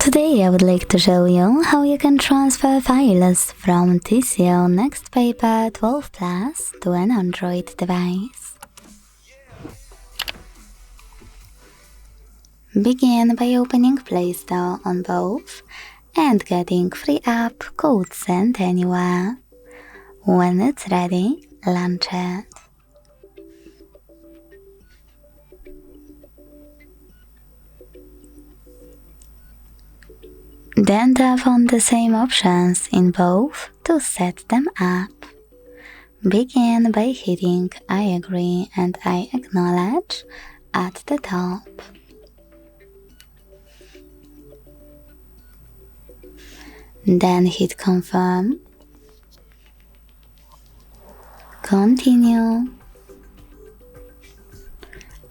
Today I would like to show you how you can transfer files from TCL NXTpaper 12 Plus to an Android device. Begin by opening Play Store on both and getting free app called Send Anywhere. When it's ready, launch it. Then tap on the same options in both to set them up. Begin by hitting I agree and I acknowledge at the top. Then hit confirm, continue,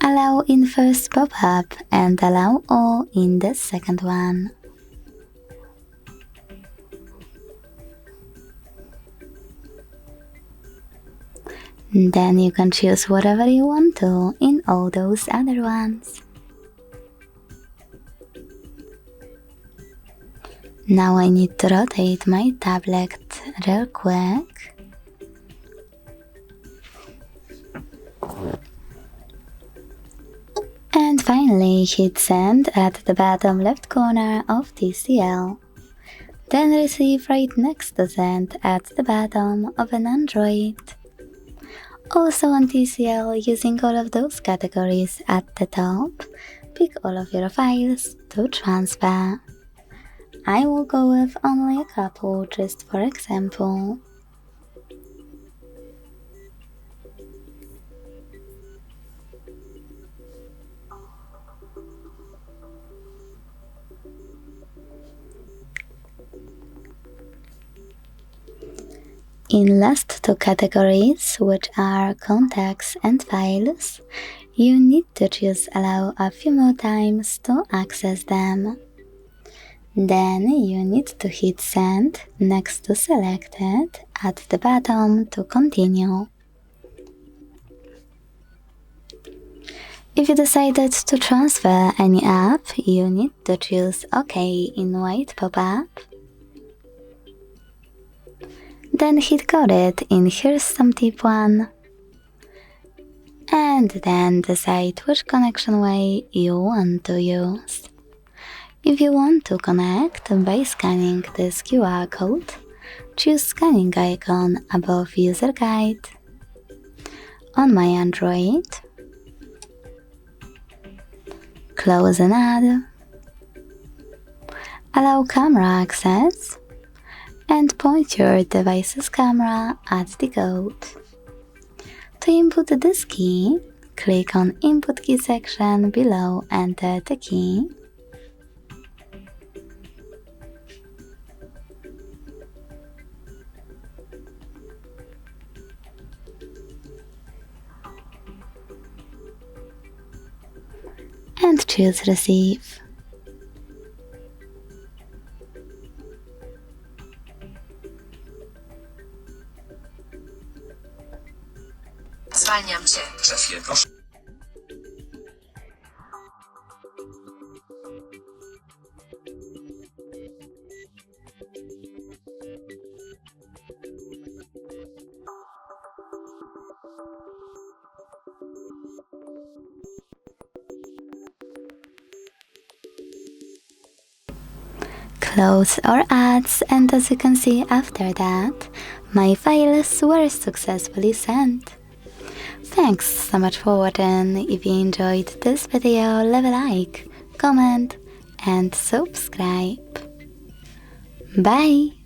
allow in first pop-up and allow all in the second one. Then you can choose whatever you want to in all those other ones. Now I need to rotate my tablet real quick. And finally hit send at the bottom left corner of TCL. Then receive right next to send at the bottom of an Android. Also on TCL, using all of those categories at the top, pick all of your files to transfer. I will go with only a couple just for example. In last two categories, which are contacts and files, you need to choose allow a few more times to access them. Then you need to hit send next to selected at the bottom to continue. If you decided to transfer any app, you need to choose OK in white pop-up. Then hit got it in here's some tip 1. And then decide which connection way you want to use. If you want to connect by scanning this QR code, choose scanning icon above user guide. On my Android, close and add, allow camera access, and point your device's camera at the code. To input this key, click on Input Key section below, enter the key. And choose Receive. Zwalniam cię. Szefie, proszę. Close our ads, and as you can see after that, my files were successfully sent. Thanks so much for watching. If you enjoyed this video, leave a like, comment and subscribe. Bye!